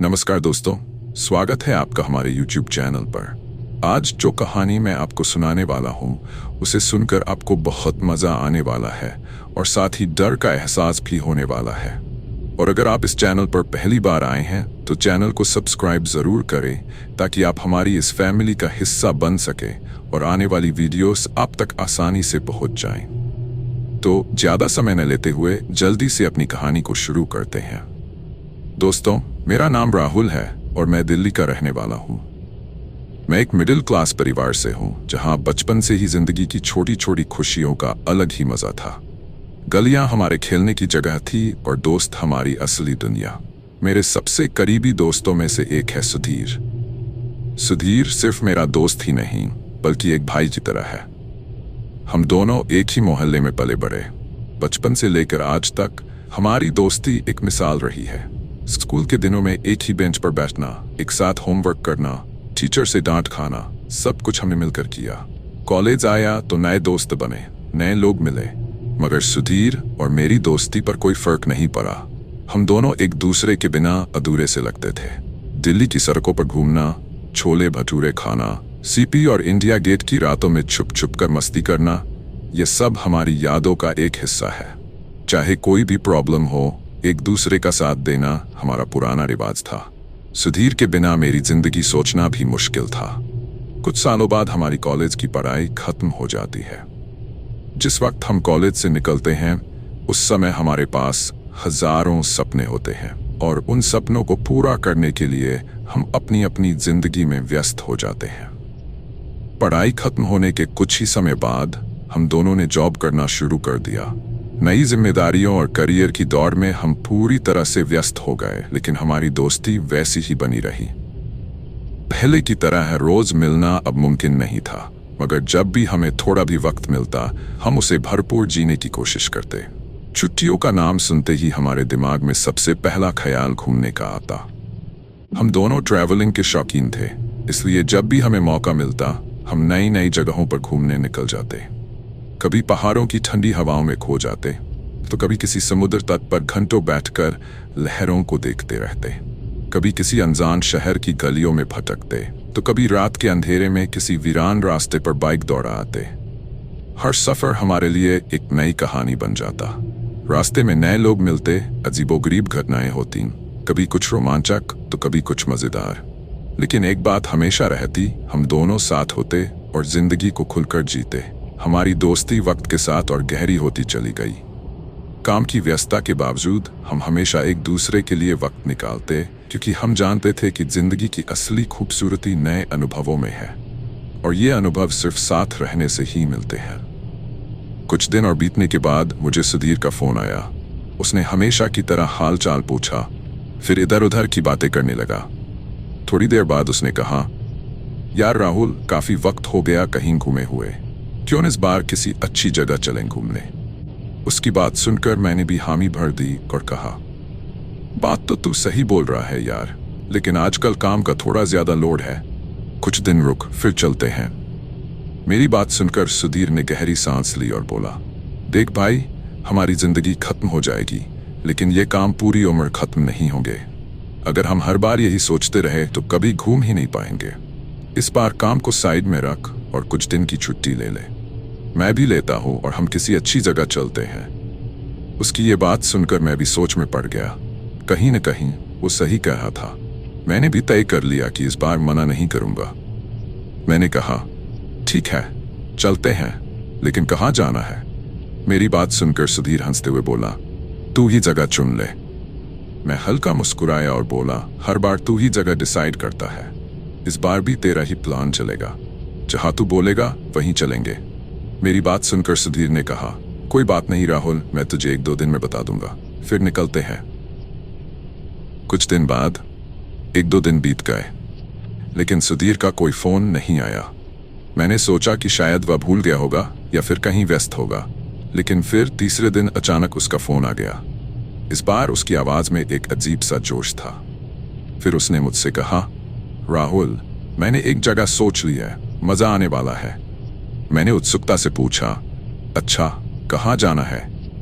नमस्कार दोस्तों, स्वागत है आपका हमारे YouTube चैनल पर। आज जो कहानी मैं आपको सुनाने वाला हूँ उसे सुनकर आपको बहुत मज़ा आने वाला है और साथ ही डर का एहसास भी होने वाला है। और अगर आप इस चैनल पर पहली बार आए हैं तो चैनल को सब्सक्राइब ज़रूर करें ताकि आप हमारी इस फैमिली का हिस्सा बन सके और आने वाली वीडियोस आप तक आसानी से पहुँच जाएं। तो ज़्यादा समय न लेते हुए जल्दी से अपनी कहानी को शुरू करते हैं। दोस्तों, मेरा नाम राहुल है और मैं दिल्ली का रहने वाला हूँ। मैं एक मिडिल क्लास परिवार से हूँ जहाँ बचपन से ही जिंदगी की छोटी छोटी खुशियों का अलग ही मजा था। गलियाँ हमारे खेलने की जगह थी और दोस्त हमारी असली दुनिया। मेरे सबसे करीबी दोस्तों में से एक है सुधीर। सुधीर सिर्फ मेरा दोस्त ही नहीं बल्कि एक भाई की तरह है। हम दोनों एक ही मोहल्ले में पले बढ़े। बचपन से लेकर आज तक हमारी दोस्ती एक मिसाल रही है। स्कूल के दिनों में एक ही बेंच पर बैठना, एक साथ होमवर्क करना, टीचर से डांट खाना, सब कुछ हमने मिलकर किया। कॉलेज आया तो नए दोस्त बने, नए लोग मिले, मगर सुधीर और मेरी दोस्ती पर कोई फर्क नहीं पड़ा। हम दोनों एक दूसरे के बिना अधूरे से लगते थे। दिल्ली की सड़कों पर घूमना, छोले भटूरे खाना, सीपी और इंडिया गेट की रातों में छुप छुप कर मस्ती करना, ये सब हमारी यादों का एक हिस्सा है। चाहे कोई भी प्रॉब्लम हो, एक दूसरे का साथ देना हमारा पुराना रिवाज था। सुधीर के बिना मेरी जिंदगी सोचना भी मुश्किल था। कुछ सालों बाद हमारी कॉलेज की पढ़ाई खत्म हो जाती है। जिस वक्त हम कॉलेज से निकलते हैं उस समय हमारे पास हजारों सपने होते हैं और उन सपनों को पूरा करने के लिए हम अपनी अपनी जिंदगी में व्यस्त हो जाते हैं। पढ़ाई खत्म होने के कुछ ही समय बाद हम दोनों ने जॉब करना शुरू कर दिया। नई जिम्मेदारियों और करियर की दौड़ में हम पूरी तरह से व्यस्त हो गए, लेकिन हमारी दोस्ती वैसी ही बनी रही। पहले की तरह रोज मिलना अब मुमकिन नहीं था, मगर जब भी हमें थोड़ा भी वक्त मिलता हम उसे भरपूर जीने की कोशिश करते। छुट्टियों का नाम सुनते ही हमारे दिमाग में सबसे पहला ख्याल घूमने का आता। हम दोनों ट्रैवलिंग के शौकीन थे, इसलिए जब भी हमें मौका मिलता हम नई नई जगहों पर घूमने निकल जाते। कभी पहाड़ों की ठंडी हवाओं में खो जाते तो कभी किसी समुद्र तट पर घंटों बैठकर लहरों को देखते रहते। कभी किसी अनजान शहर की गलियों में भटकते तो कभी रात के अंधेरे में किसी वीरान रास्ते पर बाइक दौड़ा आते। हर सफर हमारे लिए एक नई कहानी बन जाता। रास्ते में नए लोग मिलते, अजीबोगरीब घटनाएं होती, कभी कुछ रोमांचक तो कभी कुछ मजेदार। लेकिन एक बात हमेशा रहती, हम दोनों साथ होते और जिंदगी को खुलकर जीते। हमारी दोस्ती वक्त के साथ और गहरी होती चली गई। काम की व्यस्तता के बावजूद हम हमेशा एक दूसरे के लिए वक्त निकालते, क्योंकि हम जानते थे कि जिंदगी की असली खूबसूरती नए अनुभवों में है और ये अनुभव सिर्फ साथ रहने से ही मिलते हैं। कुछ दिन और बीतने के बाद मुझे सुधीर का फोन आया। उसने हमेशा की तरह हाल चाल पूछा, फिर इधर उधर की बातें करने लगा। थोड़ी देर बाद उसने कहा, यार राहुल, काफी वक्त हो गया कहीं घूमे हुए, क्यों न इस बार किसी अच्छी जगह चलें घूमने। उसकी बात सुनकर मैंने भी हामी भर दी और कहा, बात तो तू सही बोल रहा है यार, लेकिन आजकल काम का थोड़ा ज्यादा लोड है। कुछ दिन रुक, फिर चलते हैं। मेरी बात सुनकर सुधीर ने गहरी सांस ली और बोला, देख भाई, हमारी जिंदगी खत्म हो जाएगी लेकिन ये काम पूरी उम्र खत्म नहीं होंगे। अगर हम हर बार यही सोचते रहे तो कभी घूम ही नहीं पाएंगे। इस बार काम को साइड में रख और कुछ दिन की छुट्टी ले ले। मैं भी लेता हूँ और हम किसी अच्छी जगह चलते हैं। उसकी ये बात सुनकर मैं भी सोच में पड़ गया। कहीं न कहीं वो सही कह रहा था। मैंने भी तय कर लिया कि इस बार मना नहीं करूंगा। मैंने कहा, ठीक है चलते हैं, लेकिन कहाँ जाना है? मेरी बात सुनकर सुधीर हंसते हुए बोला, तू ही जगह चुन ले। मैं हल्का मुस्कुराया और बोला, हर बार तू ही जगह डिसाइड करता है, इस बार भी तेरा ही प्लान चलेगा। जहाँ तू बोलेगा वहीं चलेंगे। मेरी बात सुनकर सुधीर ने कहा, कोई बात नहीं राहुल, मैं तुझे 1-2 दिन में बता दूंगा, फिर निकलते हैं। कुछ दिन बाद 1-2 दिन बीत गए, लेकिन सुधीर का कोई फोन नहीं आया। मैंने सोचा कि शायद वह भूल गया होगा या फिर कहीं व्यस्त होगा, लेकिन फिर तीसरे दिन अचानक उसका फोन आ गया। इस बार उसकी आवाज में एक अजीब सा जोश था। फिर उसने मुझसे कहा, राहुल, मैंने एक जगह सोच ली है, मजा आने वाला है। मैंने उत्सुकता से पूछा, अच्छा कहाँ जाना है?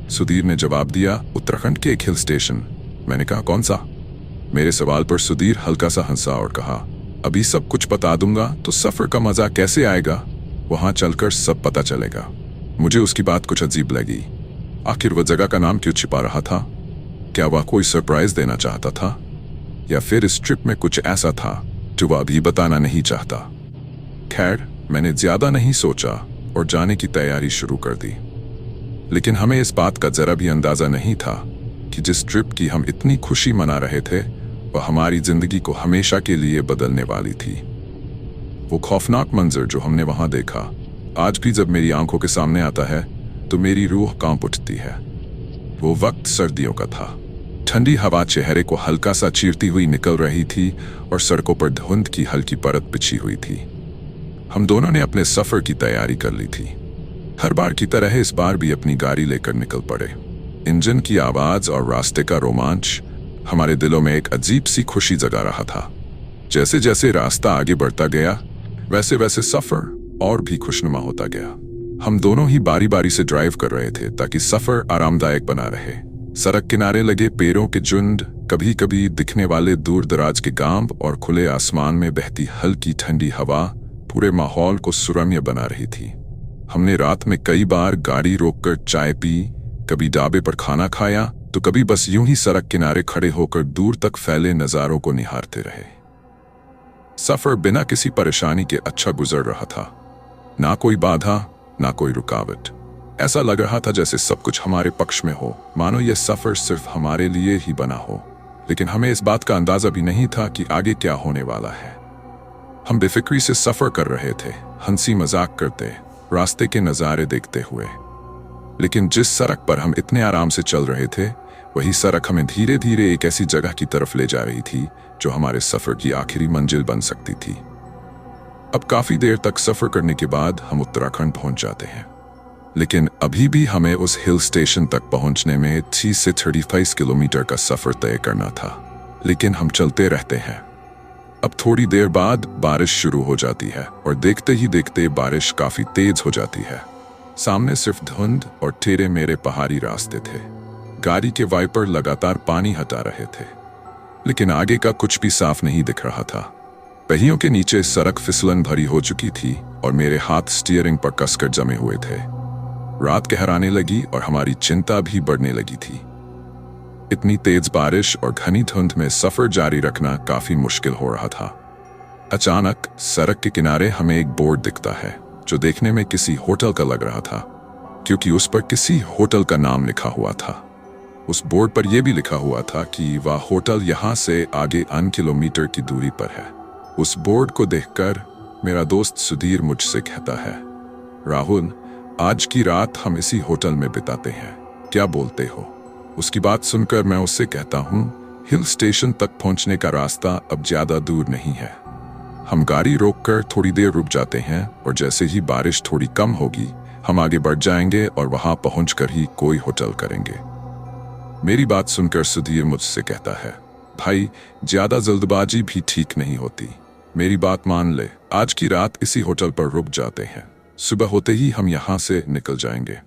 सुधीर ने जवाब दिया, उत्तराखंड के एक हिल स्टेशन। मैंने कहा, कौन सा? मेरे सवाल पर सुधीर हल्का सा हंसा और कहा, अभी सब कुछ बता दूंगा तो सफर का मजा कैसे आएगा? वहां चलकर सब पता चलेगा। मुझे उसकी बात कुछ अजीब लगी। आखिर वह जगह का नाम क्यों छिपा रहा था? क्या वह कोई सरप्राइज देना चाहता था, या फिर इस ट्रिप में कुछ ऐसा था जो वह अभी बताना नहीं चाहता? खैर, मैंने ज्यादा नहीं सोचा और जाने की तैयारी शुरू कर दी। लेकिन हमें इस बात का जरा भी अंदाजा नहीं था कि जिस ट्रिप की हम इतनी खुशी मना रहे थे वह हमारी जिंदगी को हमेशा के लिए बदलने वाली थी। वो खौफनाक मंजर जो हमने वहां देखा, आज भी जब मेरी आंखों के सामने आता है तो मेरी रूह कांप उठती है। वो वक्त सर्दियों का था। ठंडी हवा चेहरे को हल्का सा चीरती हुई निकल रही थी और सड़कों पर धुंध की हल्की परत बिछी हुई थी। हम दोनों ने अपने सफर की तैयारी कर ली थी। हर बार की तरह इस बार भी अपनी गाड़ी लेकर निकल पड़े। इंजन की आवाज और रास्ते का रोमांच हमारे दिलों में एक अजीब सी खुशी जगा रहा था। जैसे जैसे रास्ता आगे बढ़ता गया वैसे वैसे सफर और भी खुशनुमा होता गया। हम दोनों ही बारी बारी से ड्राइव कर रहे थे ताकि सफर आरामदायक बना रहे। सड़क किनारे लगे पेड़ों के झुंड, कभी कभी दिखने वाले दूर दराज के गांव और खुले आसमान में बहती हल्की ठंडी हवा पूरे माहौल को सुरम्य बना रही थी। हमने रात में कई बार गाड़ी रोककर चाय पी, कभी ढाबे पर खाना खाया तो कभी बस यूं ही सड़क किनारे खड़े होकर दूर तक फैले नजारों को निहारते रहे। सफर बिना किसी परेशानी के अच्छा गुजर रहा था। ना कोई बाधा, ना कोई रुकावट। ऐसा लग रहा था जैसे सब कुछ हमारे पक्ष में हो, मानो यह सफर सिर्फ हमारे लिए ही बना हो। लेकिन हमें इस बात का अंदाजा भी नहीं था कि आगे क्या होने वाला है। हम बेफिक्री से सफर कर रहे थे, हंसी मजाक करते, रास्ते के नजारे देखते हुए। लेकिन जिस सड़क पर हम इतने आराम से चल रहे थे वही सड़क हमें धीरे धीरे एक ऐसी जगह की तरफ ले जा रही थी जो हमारे सफर की आखिरी मंजिल बन सकती थी। अब काफी देर तक सफर करने के बाद हम उत्तराखंड पहुंच जाते हैं। लेकिन अभी भी हमें उस हिल स्टेशन तक पहुंचने में 30 से 35 किलोमीटर का सफर तय करना था। लेकिन हम चलते रहते हैं। अब थोड़ी देर बाद बारिश शुरू हो जाती है और देखते ही देखते बारिश काफी तेज हो जाती है। सामने सिर्फ धुंध और टेढ़े मेढ़े पहाड़ी रास्ते थे। गाड़ी के वाइपर लगातार पानी हटा रहे थे, लेकिन आगे का कुछ भी साफ नहीं दिख रहा था। पहियों के नीचे सड़क फिसलन भरी हो चुकी थी और मेरे हाथ स्टीयरिंग पर कसकर जमे हुए थे। रात गहराने लगी और हमारी चिंता भी बढ़ने लगी थी। इतनी तेज बारिश और घनी धुंध में सफर जारी रखना काफी मुश्किल हो रहा था। अचानक सड़क के किनारे हमें एक बोर्ड दिखता है जो देखने में किसी होटल का लग रहा था, क्योंकि उस पर किसी होटल का नाम लिखा हुआ था। उस बोर्ड पर यह भी लिखा हुआ था कि वह होटल यहां से आगे अन किलोमीटर की दूरी पर है। उस बोर्ड को देखकर मेरा दोस्त सुधीर मुझसे कहता है, राहुल, आज की रात हम इसी होटल में बिताते हैं, क्या बोलते हो? उसकी बात सुनकर मैं उससे कहता हूँ, हिल स्टेशन तक पहुंचने का रास्ता अब ज्यादा दूर नहीं है। हम गाड़ी रोककर थोड़ी देर रुक जाते हैं और जैसे ही बारिश थोड़ी कम होगी हम आगे बढ़ जाएंगे और वहां पहुंचकर ही कोई होटल करेंगे। मेरी बात सुनकर सुधीर मुझसे कहता है, भाई, ज्यादा जल्दबाजी भी ठीक नहीं होती। मेरी बात मान ले, आज की रात इसी होटल पर रुक जाते हैं, सुबह होते ही हम यहां से निकल जाएंगे।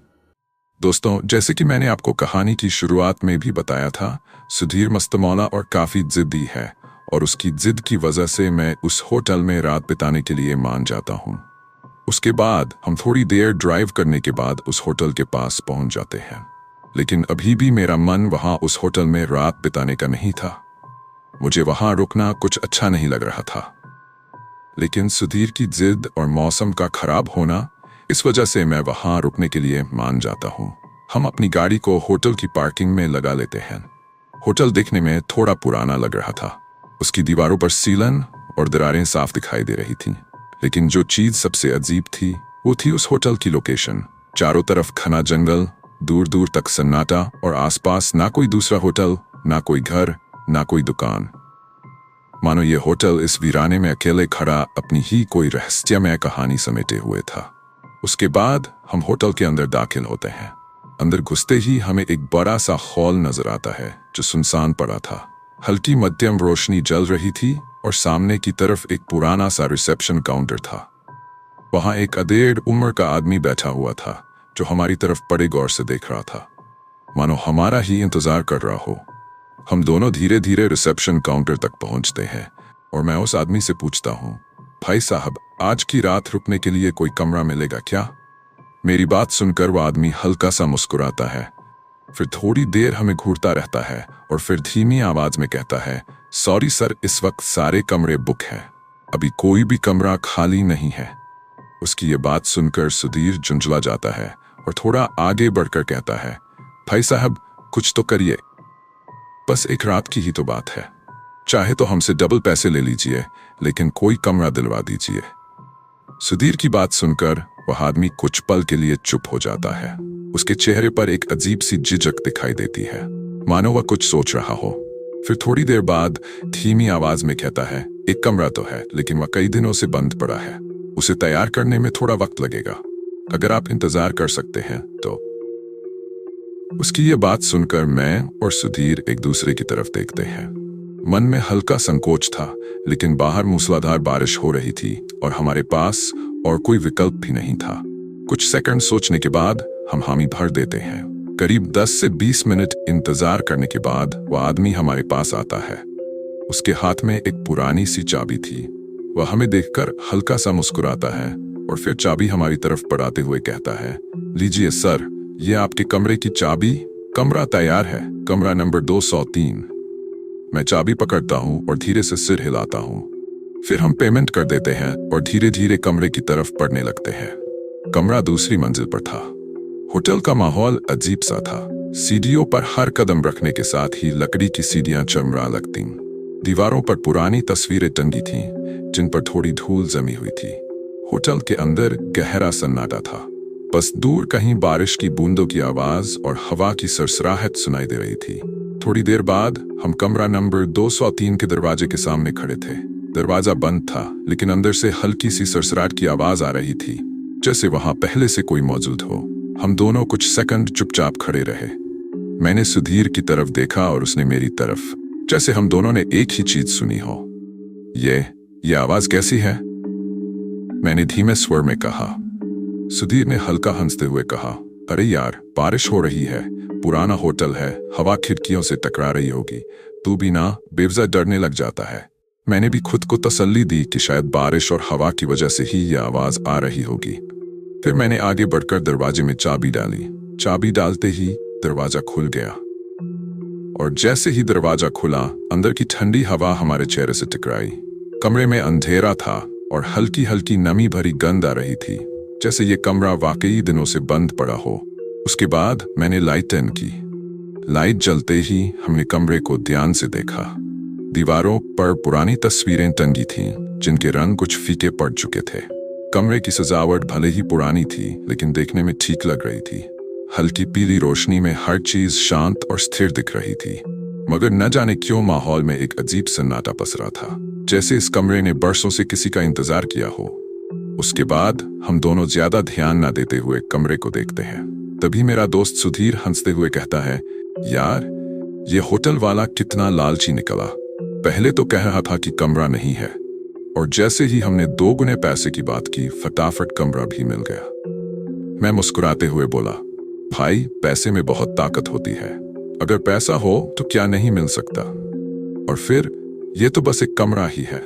दोस्तों, जैसे कि मैंने आपको कहानी की शुरुआत में भी बताया था, सुधीर मस्तमौला और काफी जिद्दी है और उसकी जिद की वजह से मैं उस होटल में रात बिताने के लिए मान जाता हूँ। उसके बाद हम थोड़ी देर ड्राइव करने के बाद उस होटल के पास पहुंच जाते हैं। लेकिन अभी भी मेरा मन वहां उस होटल में रात बिताने का नहीं था। मुझे वहां रुकना कुछ अच्छा नहीं लग रहा था। लेकिन सुधीर की जिद और मौसम का खराब होना, इस वजह से मैं वहां रुकने के लिए मान जाता हूँ। हम अपनी गाड़ी को होटल की पार्किंग में लगा लेते हैं। होटल देखने में थोड़ा पुराना लग रहा था। उसकी दीवारों पर सीलन और दरारें साफ दिखाई दे रही थीं। लेकिन जो चीज सबसे अजीब थी वो थी उस होटल की लोकेशन। चारों तरफ घना जंगल, दूर दूर तक सन्नाटा और आसपास ना कोई दूसरा होटल, ना कोई घर, ना कोई दुकान। मानो ये होटल इस वीराने में अकेले खड़ा अपनी ही कोई रहस्यमय कहानी समेटे हुए था। उसके बाद हम होटल के अंदर दाखिल होते हैं। अंदर घुसते ही हमें एक बड़ा सा हॉल नजर आता है जो सुनसान पड़ा था। हल्की मध्यम रोशनी जल रही थी और सामने की तरफ एक पुराना सा रिसेप्शन काउंटर था। वहां एक अधेड़ उम्र का आदमी बैठा हुआ था जो हमारी तरफ बड़े गौर से देख रहा था, मानो हमारा ही इंतजार कर रहा हो। हम दोनों धीरे धीरे रिसेप्शन काउंटर तक पहुंचते हैं और मैं उस आदमी से पूछता हूँ, भाई साहब, आज की रात रुकने के लिए कोई कमरा मिलेगा क्या? मेरी बात सुनकर वो आदमी हल्का सा मुस्कुराता है, फिर थोड़ी देर हमें घूरता रहता है और फिर धीमी आवाज में कहता है, सॉरी सर, इस वक्त सारे कमरे बुक हैं, अभी कोई भी कमरा खाली नहीं है। उसकी ये बात सुनकर सुधीर झुंझला जाता है और थोड़ा आगे बढ़कर कहता है, भाई साहब, कुछ तो करिए, बस एक रात की ही तो बात है, चाहे तो हमसे डबल पैसे ले लीजिए, लेकिन कोई कमरा दिलवा दीजिए। सुधीर की बात सुनकर वह आदमी कुछ पल के लिए चुप हो जाता है। उसके चेहरे पर एक अजीब सी झिझक दिखाई देती है, मानो वह कुछ सोच रहा हो। फिर थोड़ी देर बाद धीमी आवाज में कहता है, एक कमरा तो है, लेकिन वह कई दिनों से बंद पड़ा है, उसे तैयार करने में थोड़ा वक्त लगेगा, अगर आप इंतजार कर सकते हैं तो। उसकी ये बात सुनकर मैं और सुधीर एक दूसरे की तरफ देखते हैं। मन में हल्का संकोच था, लेकिन बाहर मूसलाधार बारिश हो रही थी और हमारे पास और कोई विकल्प भी नहीं था। कुछ सेकंड सोचने के बाद हम हामी भर देते हैं। करीब 10 से 20 मिनट इंतजार करने के बाद वह आदमी हमारे पास आता है। उसके हाथ में एक पुरानी सी चाबी थी। वह हमें देखकर हल्का सा मुस्कुराता है और फिर चाबी हमारी तरफ बढ़ाते हुए कहता है, लीजिए सर, ये आपके कमरे की चाबी, कमरा तैयार है, कमरा नंबर 203। मैं चाबी पकड़ता हूँ और धीरे से सिर हिलाता हूँ। फिर हम पेमेंट कर देते हैं और धीरे धीरे कमरे की तरफ बढ़ने लगते हैं। कमरा दूसरी मंजिल पर था। होटल का माहौल अजीब सा था। सीढ़ियों पर हर कदम रखने के साथ ही लकड़ी की सीढ़ियां चमरा लगती। दीवारों पर पुरानी तस्वीरें टंगी थीं, जिन पर थोड़ी धूल जमी हुई थी। होटल के अंदर गहरा सन्नाटा था, बस दूर कहीं बारिश की बूंदों की आवाज और हवा की सरसराहट सुनाई दे रही थी। थोड़ी देर बाद हम कमरा नंबर 203 के दरवाजे के सामने खड़े थे। दरवाजा बंद था, लेकिन अंदर से हल्की सी सरसराहट की आवाज आ रही थी, जैसे वहां पहले से कोई मौजूद हो। हम दोनों कुछ सेकंड चुपचाप खड़े रहे। मैंने सुधीर की तरफ देखा और उसने मेरी तरफ, जैसे हम दोनों ने एक ही चीज सुनी हो। ये आवाज कैसी है? मैंने धीमे स्वर में कहा। सुधीर ने हल्का हंसते हुए कहा, अरे यार, बारिश हो रही है, पुराना होटल है, हवा खिड़कियों से टकरा रही होगी, तू भी ना बेवजह डरने लग जाता है। मैंने भी खुद को तसल्ली दी कि शायद बारिश और हवा की वजह से ही यह आवाज आ रही होगी। फिर मैंने आगे बढ़कर दरवाजे में चाबी डाली। चाबी डालते ही दरवाजा खुल गया और जैसे ही दरवाजा खुला, अंदर की ठंडी हवा हमारे चेहरे से टकराई। कमरे में अंधेरा था और हल्की हल्की नमी भरी गंध आ रही थी, जैसे ये कमरा वाकई दिनों से बंद पड़ा हो। उसके बाद मैंने लाइट ऑन की। लाइट जलते ही हमने कमरे को ध्यान से देखा। दीवारों पर पुरानी तस्वीरें टंगी थीं, जिनके रंग कुछ फीके पड़ चुके थे। कमरे की सजावट भले ही पुरानी थी, लेकिन देखने में ठीक लग रही थी। हल्की पीली रोशनी में हर चीज शांत और स्थिर दिख रही थी, मगर न जाने क्यों माहौल में एक अजीब सन्नाटा पसरा था, जैसे इस कमरे ने बरसों से किसी का इंतजार किया हो। उसके बाद हम दोनों ज्यादा ध्यान न देते हुए कमरे को देखते हैं। तभी मेरा दोस्त सुधीर हंसते हुए कहता है, यार, ये होटल वाला कितना लालची निकला। पहले तो कह रहा था कि कमरा नहीं है, और जैसे ही हमने 2 गुने पैसे की बात की, फटाफट कमरा भी मिल गया। मैं मुस्कुराते हुए बोला, भाई, पैसे में बहुत ताकत होती है, अगर पैसा हो तो क्या नहीं मिल सकता। और फिर ये तो बस एक कमरा ही है।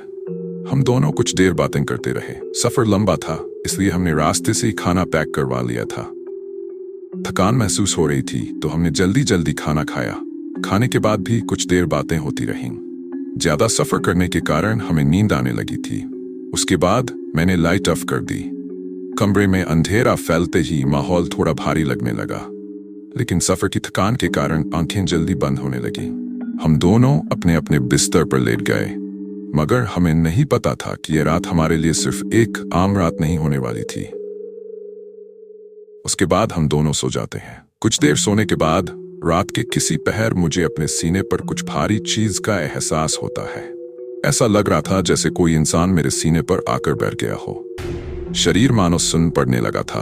हम दोनों कुछ देर बातें करते रहे। सफर लंबा था, इसलिए हमने रास्ते से ही खाना पैक करवा लिया था। थकान महसूस हो रही थी, तो हमने जल्दी जल्दी खाना खाया। खाने के बाद भी कुछ देर बातें होती रहीं। ज्यादा सफर करने के कारण हमें नींद आने लगी थी। उसके बाद मैंने लाइट ऑफ कर दी। कमरे में अंधेरा फैलते ही माहौल थोड़ा भारी लगने लगा, लेकिन सफर की थकान के कारण आंखें जल्दी बंद होने लगी। हम दोनों अपने अपने बिस्तर पर लेट गए, मगर हमें नहीं पता था कि यह रात हमारे लिए सिर्फ एक आम रात नहीं होने वाली थी। उसके बाद हम दोनों सो जाते हैं। कुछ देर सोने के बाद रात के किसी पहर मुझे अपने सीने पर कुछ भारी चीज का एहसास होता है। ऐसा लग रहा था जैसे कोई इंसान मेरे सीने पर आकर बैठ गया हो। शरीर मानो सुन्न पड़ने लगा था।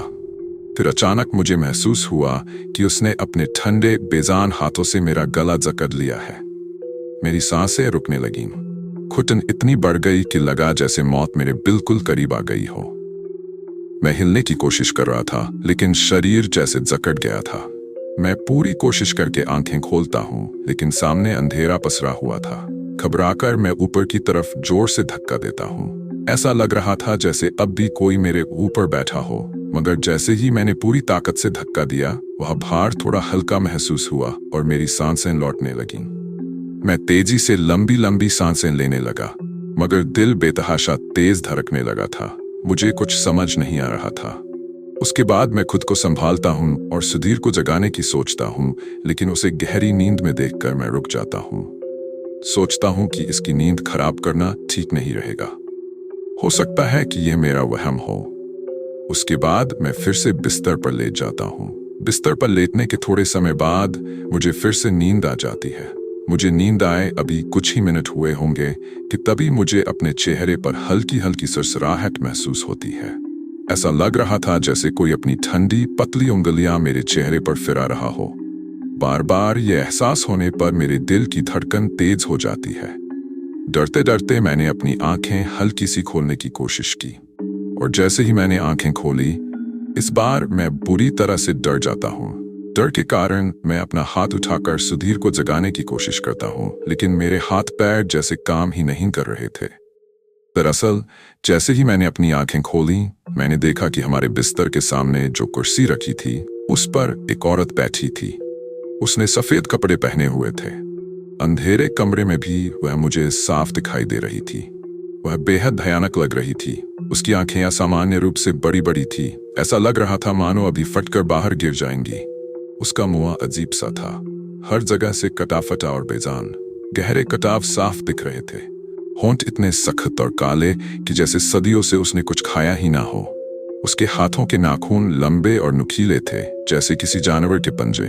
फिर अचानक मुझे महसूस हुआ कि उसने अपने ठंडे बेजान हाथों से मेरा गला जकड़ लिया है। मेरी सांसें रुकने लगीं। घुटन इतनी बढ़ गई कि लगा जैसे मौत मेरे बिल्कुल करीब आ गई हो। मैं हिलने की कोशिश कर रहा था, लेकिन शरीर जैसे जकड़ गया था। मैं पूरी कोशिश करके आंखें खोलता हूँ, लेकिन सामने अंधेरा पसरा हुआ था। घबराकर मैं ऊपर की तरफ जोर से धक्का देता हूँ। ऐसा लग रहा था जैसे अब भी कोई मेरे ऊपर बैठा हो, मगर जैसे ही मैंने पूरी ताकत से धक्का दिया, वह भार थोड़ा हल्का महसूस हुआ और मेरी सांसें लौटने लगीं। मैं तेजी से लंबी लंबी सांसें लेने लगा, मगर दिल बेतहाशा तेज धड़कने लगा था। मुझे कुछ समझ नहीं आ रहा था। उसके बाद मैं खुद को संभालता हूँ और सुधीर को जगाने की सोचता हूँ, लेकिन उसे गहरी नींद में देखकर मैं रुक जाता हूँ। सोचता हूँ कि इसकी नींद खराब करना ठीक नहीं रहेगा। हो सकता है कि यह मेरा वहम हो। उसके बाद मैं फिर से बिस्तर पर लेट जाता हूँ। बिस्तर पर लेटने के थोड़े समय बाद मुझे फिर से नींद आ जाती है। मुझे नींद आए अभी कुछ ही मिनट हुए होंगे कि तभी मुझे अपने चेहरे पर हल्की हल्की सरसराहट महसूस होती है। ऐसा लग रहा था जैसे कोई अपनी ठंडी पतली उंगलियां मेरे चेहरे पर फिरा रहा हो। बार बार यह एहसास होने पर मेरे दिल की धड़कन तेज हो जाती है। डरते डरते मैंने अपनी आंखें हल्की सी खोलने की कोशिश की, और जैसे ही मैंने आंखें खोली, इस बार मैं बुरी तरह से डर जाता हूँ। डर के कारण मैं अपना हाथ उठाकर सुधीर को जगाने की कोशिश करता हूँ, लेकिन मेरे हाथ पैर जैसे काम ही नहीं कर रहे थे। दरअसल जैसे ही मैंने अपनी आंखें खोली, मैंने देखा कि हमारे बिस्तर के सामने जो कुर्सी रखी थी, उस पर एक औरत बैठी थी। उसने सफेद कपड़े पहने हुए थे। अंधेरे कमरे में भी वह मुझे साफ दिखाई दे रही थी। वह बेहद भयानक लग रही थी। उसकी आंखें असामान्य रूप से बड़ी बड़ी थी। ऐसा लग रहा था मानो अभी फटकर बाहर गिर जाएंगी। उसका मुंह अजीब सा था, हर जगह से कटा फटा और बेजान। गहरे कटाव साफ दिख रहे थे। होंठ इतने सख्त और काले कि जैसे सदियों से उसने कुछ खाया ही ना हो। उसके हाथों के नाखून लंबे और नुकीले थे, जैसे किसी जानवर के पंजे।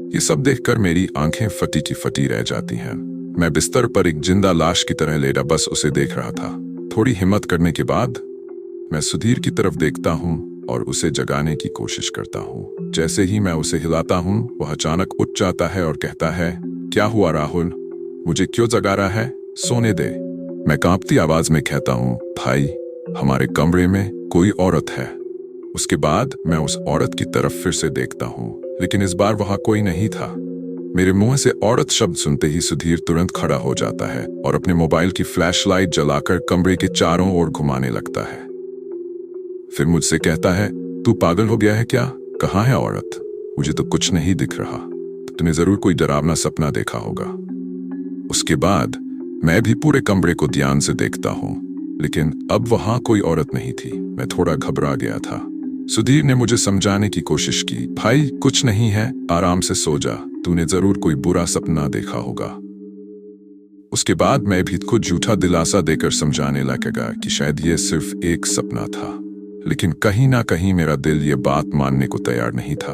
ये सब देखकर मेरी आंखें फटी की फटी रह जाती हैं। मैं बिस्तर पर एक जिंदा लाश की तरह लेटा बस उसे देख रहा था। थोड़ी हिम्मत करने के बाद मैं सुधीर की तरफ देखता हूँ और उसे जगाने की कोशिश करता हूँ। जैसे ही मैं उसे हिलाता हूँ, वह अचानक उठ जाता है और कहता है, क्या हुआ राहुल, मुझे क्यों जगा रहा है? सोने दे। मैं कांपती आवाज में कहता हूँ, भाई, हमारे कमरे में कोई औरत है। उसके बाद मैं उस औरत की तरफ फिर से देखता हूँ, लेकिन इस बार वहां कोई नहीं था। मेरे मुंह से औरत शब्द सुनते ही सुधीर तुरंत खड़ा हो जाता है और अपने मोबाइल की फ्लैशलाइट जलाकर कमरे के चारों ओर घुमाने लगता है। फिर मुझसे कहता है, तू पागल हो गया है क्या? कहाँ है औरत? मुझे तो कुछ नहीं दिख रहा। तूने जरूर कोई डरावना सपना देखा होगा। उसके बाद मैं भी पूरे कमरे को ध्यान से देखता हूँ, लेकिन अब वहां कोई औरत नहीं थी। मैं थोड़ा घबरा गया था। सुधीर ने मुझे समझाने की कोशिश की, भाई कुछ नहीं है, आराम से सो जा, तूने जरूर कोई बुरा सपना देखा होगा। उसके बाद मैं भी खुद झूठा दिलासा देकर समझाने लगेगा कि शायद ये सिर्फ एक सपना था, लेकिन कहीं ना कहीं मेरा दिल ये बात मानने को तैयार नहीं था।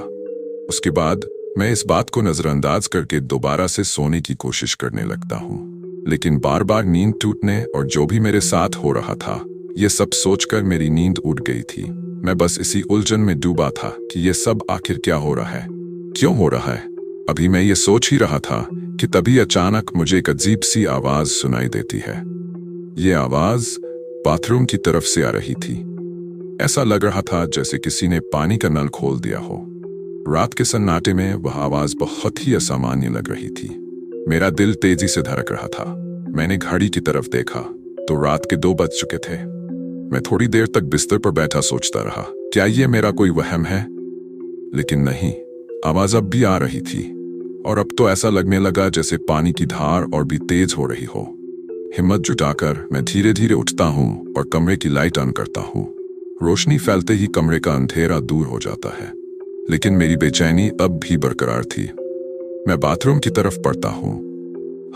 उसके बाद मैं इस बात को नजरअंदाज करके दोबारा से सोने की कोशिश करने लगता हूँ, लेकिन बार बार नींद टूटने और जो भी मेरे साथ हो रहा था, ये सब सोचकर मेरी नींद उड़ गई थी। मैं बस इसी उलझन में डूबा था कि ये सब आखिर क्या हो रहा है, क्यों हो रहा है। अभी मैं ये सोच ही रहा था कि तभी अचानक मुझे एक अजीब सी आवाज सुनाई देती है। ये आवाज बाथरूम की तरफ से आ रही थी। ऐसा लग रहा था जैसे किसी ने पानी का नल खोल दिया हो। रात के सन्नाटे में वह आवाज बहुत ही असामान्य लग रही थी। मेरा दिल तेजी से धड़क रहा था। मैंने घड़ी की तरफ देखा तो रात के 2 बज चुके थे। मैं थोड़ी देर तक बिस्तर पर बैठा सोचता रहा, क्या ये मेरा कोई वहम है? लेकिन नहीं, आवाज अब भी आ रही थी, और अब तो ऐसा लगने लगा जैसे पानी की धार और भी तेज हो रही हो। हिम्मत जुटाकर मैं धीरे धीरे उठता हूँ और कमरे की लाइट ऑन करता हूँ। रोशनी फैलते ही कमरे का अंधेरा दूर हो जाता है, लेकिन मेरी बेचैनी अब भी बरकरार थी। मैं बाथरूम की तरफ बढ़ता हूँ।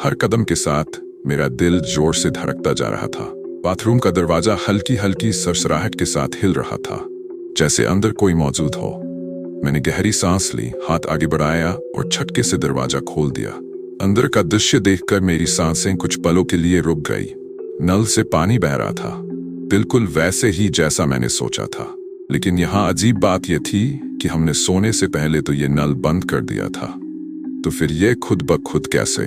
हर कदम के साथ मेरा दिल जोर से धड़कता जा रहा था। बाथरूम का दरवाजा हल्की हल्की सरसराहट के साथ हिल रहा था, जैसे अंदर कोई मौजूद हो। मैंने गहरी सांस ली, हाथ आगे बढ़ाया और झटके से दरवाजा खोल दिया। अंदर का दृश्य देखकर मेरी सांसें कुछ पलों के लिए रुक गई। नल से पानी बह रहा था, बिल्कुल वैसे ही जैसा मैंने सोचा था। लेकिन यहाँ अजीब बात यह थी कि हमने सोने से पहले तो ये नल बंद कर दिया था, तो फिर ये खुद ब खुद कैसे?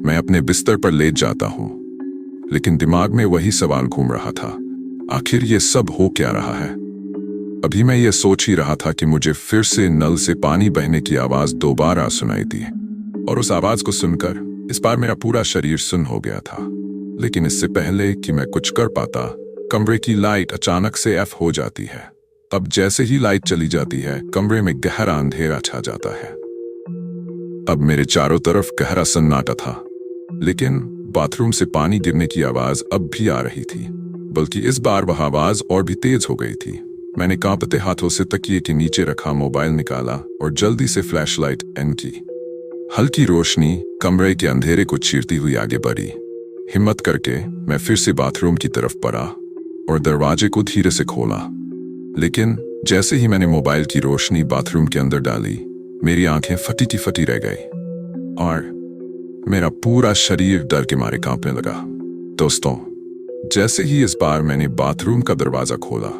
मैं अपने बिस्तर पर लेट जाता हूँ, लेकिन दिमाग में वही सवाल घूम रहा था, आखिर ये सब हो क्या रहा है? अभी मैं ये सोच ही रहा था कि मुझे फिर से नल से पानी बहने की आवाज दोबारा सुनाई दी, और उस आवाज को सुनकर इस बार मेरा पूरा शरीर सुन्न हो गया था। लेकिन इससे पहले कि मैं कुछ कर पाता, कमरे की लाइट अचानक से ऑफ हो जाती है। अब जैसे ही लाइट चली जाती है, कमरे में गहरा अंधेरा छा जाता है। अब मेरे चारों तरफ गहरा सन्नाटा था, लेकिन बाथरूम से पानी गिरने की आवाज अब भी आ रही थी, बल्कि इस बार वह आवाज और भी तेज हो गई थी। मैंने कांपते हाथों से तकिए के नीचे रखा मोबाइल निकाला और जल्दी से फ्लैशलाइट ऑन की। हल्की रोशनी कमरे के अंधेरे को चीरती हुई आगे बढ़ी। हिम्मत करके मैं फिर से बाथरूम की तरफ बढ़ा और दरवाजे को धीरे से खोला। लेकिन जैसे ही मैंने मोबाइल की रोशनी बाथरूम के अंदर डाली, मेरी आंखें फटी की फटी रह गई और मेरा पूरा शरीर डर के मारे कांपने लगा। दोस्तों, जैसे ही इस बार मैंने बाथरूम का दरवाजा खोला,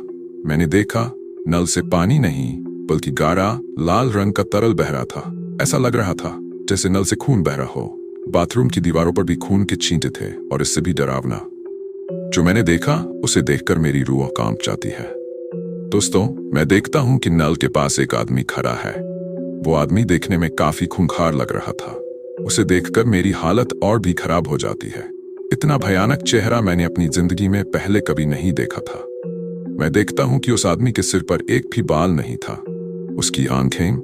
मैंने देखा नल से पानी नहीं बल्कि गाढ़ा लाल रंग का तरल बह रहा था। ऐसा लग रहा था जैसे नल से खून बह रहा हो। बाथरूम की दीवारों पर भी खून के छींटे थे और इससे भी डरावना। जो मैंने देखा उसे देखकर मेरी रूह कांप जाती है। दोस्तों, मैं देखता हूं कि नल के पास एक आदमी खड़ा है। वो आदमी देखने में काफी खूंखार लग रहा था। उसे देखकर मेरी हालत और भी खराब हो जाती है। इतना भयानक चेहरा मैंने अपनी जिंदगी में पहले कभी नहीं देखा था। मैं देखता हूं कि उस आदमी के सिर पर एक भी बाल नहीं था। उसकी आंखें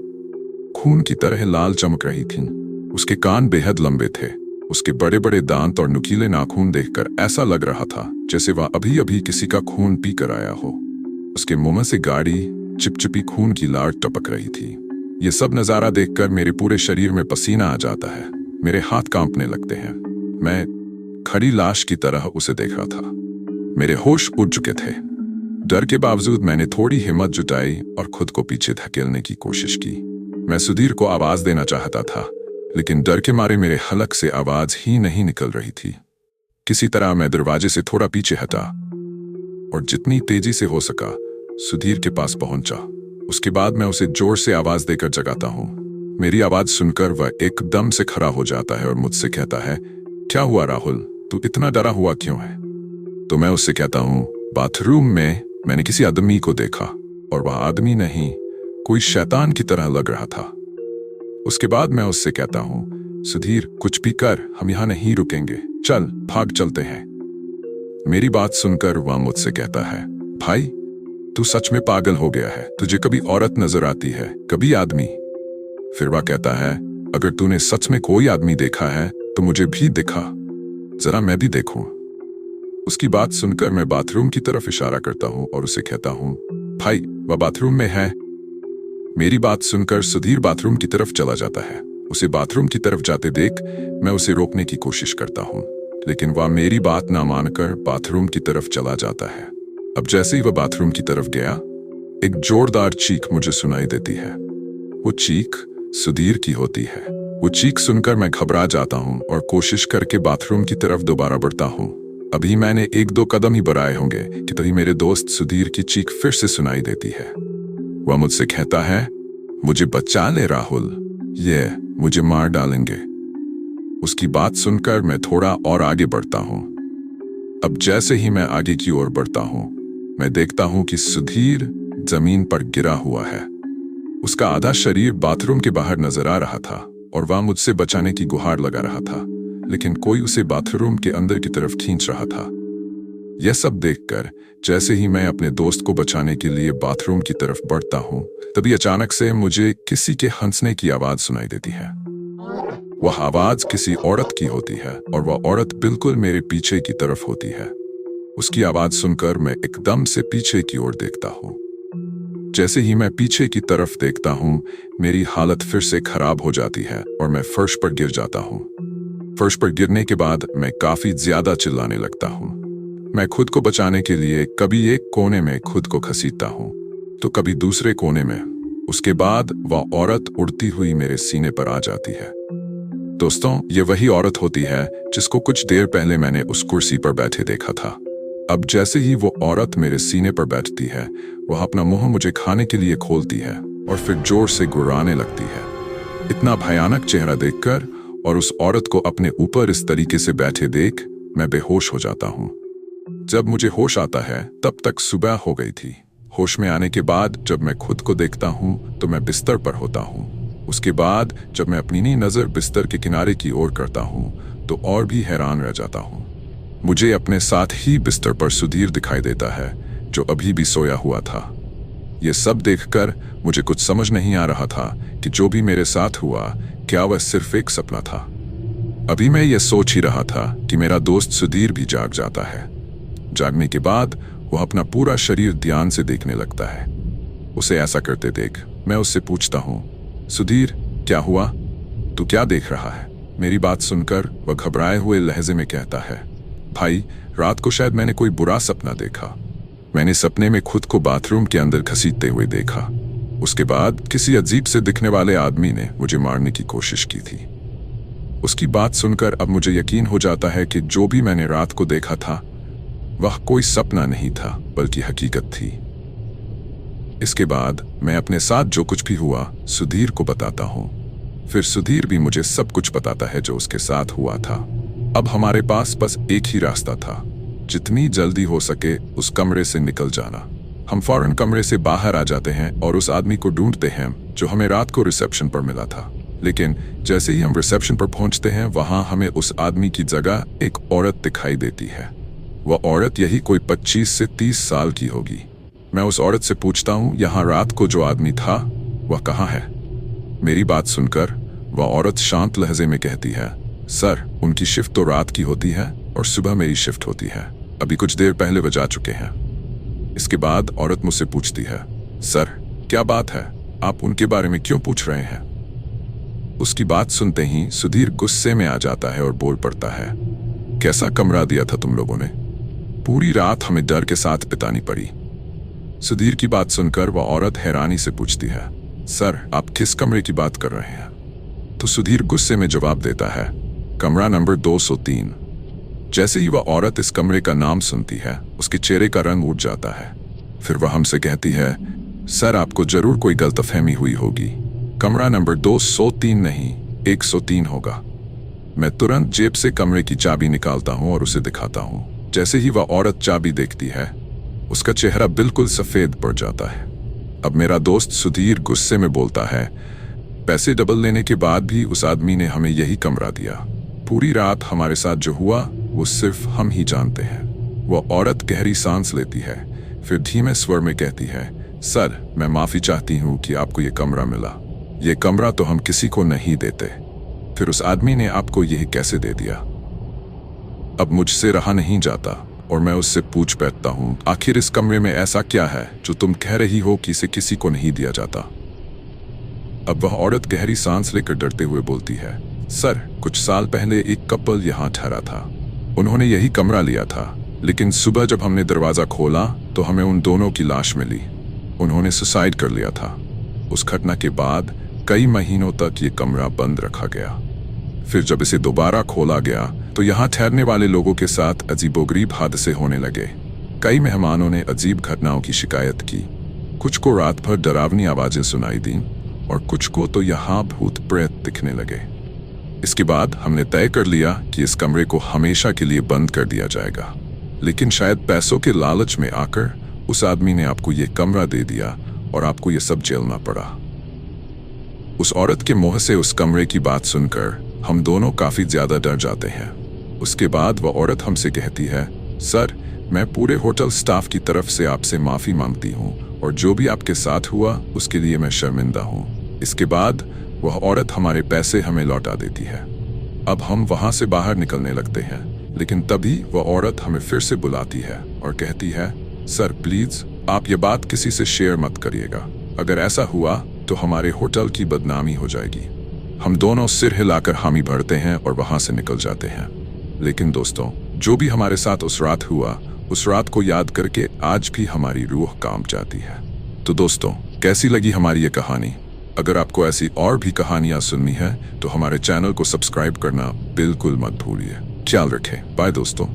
खून की तरह लाल चमक रही थीं। उसके कान बेहद लंबे थे। उसके बड़े बड़े दांत और नुकीले नाखून देखकर ऐसा लग रहा था जैसे वह अभी अभी किसी का खून पी कर आया हो। उसके मुंह से गाढ़ी चिपचिपी खून की लार टपक रही थी। ये सब नजारा देखकर मेरे पूरे शरीर में पसीना आ जाता है। मेरे हाथ कांपने लगते हैं। मैं खड़ी लाश की तरह उसे देख रहा था। मेरे होश उड़ चुके थे। डर के बावजूद मैंने थोड़ी हिम्मत जुटाई और खुद को पीछे धकेलने की कोशिश की। मैं सुधीर को आवाज देना चाहता था, लेकिन डर के मारे मेरे हलक से आवाज ही नहीं निकल रही थी। किसी तरह मैं दरवाजे से थोड़ा पीछे हटा और जितनी तेजी से हो सका सुधीर के पास पहुंचा। उसके बाद मैं उसे जोर से आवाज देकर जगाता हूं। मेरी आवाज सुनकर वह एकदम से खड़ा हो जाता है और मुझसे कहता है, क्या हुआ राहुल, तू इतना डरा हुआ क्यों है? तो मैं उससे कहता हूं, बाथरूम में मैंने किसी आदमी को देखा और वह आदमी नहीं, कोई शैतान की तरह लग रहा था। उसके बाद मैं उससे कहता हूं, सुधीर कुछ भी कर, हम यहां नहीं रुकेंगे, चल भाग चलते हैं। मेरी बात सुनकर वह मुझसे कहता है, भाई तू सच में पागल हो गया है। तुझे कभी औरत नजर आती है, कभी आदमी? फिर वह कहता है, अगर तूने सच में कोई आदमी देखा है तो मुझे भी दिखा, जरा मैं भी देखूं। उसकी बात सुनकर मैं बाथरूम की तरफ इशारा करता हूं और उसे कहता हूं, भाई वह बाथरूम में है। मेरी बात सुनकर सुधीर बाथरूम की तरफ चला जाता है। उसे बाथरूम की तरफ जाते देख मैं उसे रोकने की कोशिश करता हूं, लेकिन वह मेरी बात ना मानकर बाथरूम की तरफ चला जाता है। अब जैसे ही वह बाथरूम की तरफ गया, एक जोरदार चीख मुझे सुनाई देती है। वो चीख सुधीर की होती है। वो चीख सुनकर मैं घबरा जाता हूं और कोशिश करके बाथरूम की तरफ दोबारा बढ़ता हूं। अभी मैंने 1-2 कदम ही बढ़ाए होंगे कि तभी मेरे दोस्त सुधीर की चीख फिर से सुनाई देती है। वह मुझसे कहता है, मुझे बचा ले राहुल, ये मुझे मार डालेंगे। उसकी बात सुनकर मैं थोड़ा और आगे बढ़ता हूं। अब जैसे ही मैं आगे की ओर बढ़ता हूं, मैं देखता हूं कि सुधीर जमीन पर गिरा हुआ है। उसका आधा शरीर बाथरूम के बाहर नजर आ रहा था और वह मुझसे बचाने की गुहार लगा रहा था, लेकिन कोई उसे बाथरूम के अंदर की तरफ खींच रहा था। यह सब देखकर जैसे ही मैं अपने दोस्त को बचाने के लिए बाथरूम की तरफ बढ़ता हूं, तभी अचानक से मुझे किसी के हंसने की आवाज सुनाई देती है। वह आवाज किसी औरत की होती है और वह औरत बिल्कुल मेरे पीछे की तरफ होती है। उसकी आवाज सुनकर मैं एकदम से पीछे की ओर देखता हूं। जैसे ही मैं पीछे की तरफ देखता हूं, मेरी हालत फिर से खराब हो जाती है और मैं फर्श पर गिर जाता हूं। फर्श पर गिरने के बाद मैं काफी ज्यादा चिल्लाने लगता हूं। मैं खुद को बचाने के लिए कभी एक कोने में खुद को घसीटता हूं तो कभी दूसरे कोने में। उसके बाद वह औरत उड़ती हुई मेरे सीने पर आ जाती है। दोस्तों, ये वही औरत होती है जिसको कुछ देर पहले मैंने उस कुर्सी पर बैठे देखा था। अब जैसे ही वो औरत मेरे सीने पर बैठती है, वह अपना मुंह मुझे खाने के लिए खोलती है और फिर जोर से गुर्राने लगती है। इतना भयानक चेहरा देखकर और उस औरत को अपने ऊपर इस तरीके से बैठे देख मैं बेहोश हो जाता हूँ। जब मुझे होश आता है तब तक सुबह हो गई थी होश में आने के बाद जब मैं खुद को देखता हूँ तो मैं बिस्तर पर होता हूँ। उसके बाद जब मैं अपनी नई नज़र बिस्तर के किनारे की ओर करता हूँ तो और भी हैरान रह जाता हूँ। मुझे अपने साथ ही बिस्तर पर सुधीर दिखाई देता है, जो अभी भी सोया हुआ था। ये सब देखकर मुझे कुछ समझ नहीं आ रहा था कि जो भी मेरे साथ हुआ क्या वह सिर्फ एक सपना था। अभी मैं ये सोच ही रहा था कि मेरा दोस्त सुधीर भी जाग जाता है। जागने के बाद वह अपना पूरा शरीर ध्यान से देखने लगता है। उसे ऐसा करते देख मैं उससे पूछता हूँ, सुधीर क्या हुआ, तू क्या देख रहा है? मेरी बात सुनकर वह घबराए हुए लहजे में कहता है, भाई रात को शायद मैंने कोई बुरा सपना देखा। मैंने सपने में खुद को बाथरूम के अंदर घसीटते हुए देखा। उसके बाद किसी अजीब से दिखने वाले आदमी ने मुझे मारने की कोशिश की थी। उसकी बात सुनकर अब मुझे यकीन हो जाता है कि जो भी मैंने रात को देखा था वह कोई सपना नहीं था बल्कि हकीकत थी। इसके बाद मैं अपने साथ जो कुछ भी हुआ सुधीर को बताता हूँ। फिर सुधीर भी मुझे सब कुछ बताता है जो उसके साथ हुआ था। अब हमारे पास बस एक ही रास्ता था, जितनी जल्दी हो सके उस कमरे से निकल जाना। हम फौरन कमरे से बाहर आ जाते हैं और उस आदमी को ढूंढते हैं जो हमें रात को रिसेप्शन पर मिला था। लेकिन जैसे ही हम रिसेप्शन पर पहुंचते हैं वहां हमें उस आदमी की जगह एक औरत दिखाई देती है। वह औरत यही कोई 25 से 30 साल की होगी। मैं उस औरत से पूछता हूँ, यहाँ रात को जो आदमी था वह कहाँ है? मेरी बात सुनकर वह औरत शांत लहजे में कहती है, सर उनकी शिफ्ट तो रात की होती है और सुबह मेरी शिफ्ट होती है। अभी कुछ देर पहले वो जा चुके हैं। इसके बाद औरत मुझसे पूछती है, सर क्या बात है, आप उनके बारे में क्यों पूछ रहे हैं? उसकी बात सुनते ही सुधीर गुस्से में आ जाता है और बोल पड़ता है, कैसा कमरा दिया था तुम लोगों ने? पूरी रात हमें डर के साथ बितानी पड़ी। सुधीर की बात सुनकर वह औरत हैरानी से पूछती है, सर आप किस कमरे की बात कर रहे हैं? तो सुधीर गुस्से में जवाब देता है, कमरा नंबर 203। जैसे ही वह औरत इस कमरे का नाम सुनती है उसके चेहरे का रंग उठ जाता है। फिर वह हमसे कहती है, सर आपको जरूर कोई गलतफहमी हुई होगी, कमरा नंबर 203 नहीं 103 होगा। मैं तुरंत जेब से कमरे की चाबी निकालता हूं और उसे दिखाता हूं। जैसे ही वह औरत चाबी देखती है उसका चेहरा बिल्कुल सफेद पड़ जाता है। अब मेरा दोस्त सुधीर गुस्से में बोलता है, पैसे डबल लेने के बाद भी उस आदमी ने हमें यही कमरा दिया। पूरी रात हमारे साथ जो हुआ वो सिर्फ हम ही जानते हैं। वह औरत गहरी सांस लेती है, फिर धीमे स्वर में कहती है, सर मैं माफी चाहती हूँ कि आपको ये कमरा मिला। ये कमरा तो हम किसी को नहीं देते। फिर उस आदमी ने आपको यह कैसे दे दिया? अब मुझसे रहा नहीं जाता और मैं उससे पूछ बैठता हूँ, आखिर इस कमरे में ऐसा क्या है जो तुम कह रही हो कि इसे किसी को नहीं दिया जाता? अब वह औरत गहरी सांस लेकर डरते हुए बोलती है, सर कुछ साल पहले एक कपल यहाँ ठहरा था। उन्होंने यही कमरा लिया था, लेकिन सुबह जब हमने दरवाजा खोला तो हमें उन दोनों की लाश मिली। उन्होंने सुसाइड कर लिया था। उस घटना के बाद कई महीनों तक ये कमरा बंद रखा गया। फिर जब इसे दोबारा खोला गया तो यहाँ ठहरने वाले लोगों के साथ अजीबोगरीब हादसे होने लगे। कई मेहमानों ने अजीब घटनाओं की शिकायत की। कुछ को रात भर डरावनी आवाजें सुनाई दी और कुछ को तो यहाँ भूत प्रेत दिखने लगे। इसके बाद हमने तय कर लिया कि इस कमरे को हमेशा के लिए बंद कर दिया जाएगा। लेकिन शायद पैसों के लालच में आकर उस आदमी ने आपको ये कमरा दे दिया और आपको ये सब झेलना पड़ा। उस औरत के मुंह से उस कमरे की बात सुनकर हम दोनों काफी ज्यादा डर जाते हैं। उसके बाद वह औरत हमसे कहती है, सर मैं पूरे होटल स्टाफ की तरफ से आपसे माफी मांगती हूँ और जो भी आपके साथ हुआ उसके लिए मैं शर्मिंदा हूँ। इसके बाद वह औरत हमारे पैसे हमें लौटा देती है। अब हम वहां से बाहर निकलने लगते हैं, लेकिन तभी वह औरत हमें फिर से बुलाती है और कहती है, सर प्लीज आप ये बात किसी से शेयर मत करिएगा। अगर ऐसा हुआ तो हमारे होटल की बदनामी हो जाएगी। हम दोनों सिर हिलाकर हामी भरते हैं और वहां से निकल जाते हैं। लेकिन दोस्तों, जो भी हमारे साथ उस रात हुआ, उस रात को याद करके आज भी हमारी रूह कांप जाती है। तो दोस्तों, कैसी लगी हमारी ये कहानी? अगर आपको ऐसी और भी कहानियां सुननी है तो हमारे चैनल को सब्सक्राइब करना बिल्कुल मत भूलिए। ख्याल रखें। बाय दोस्तों।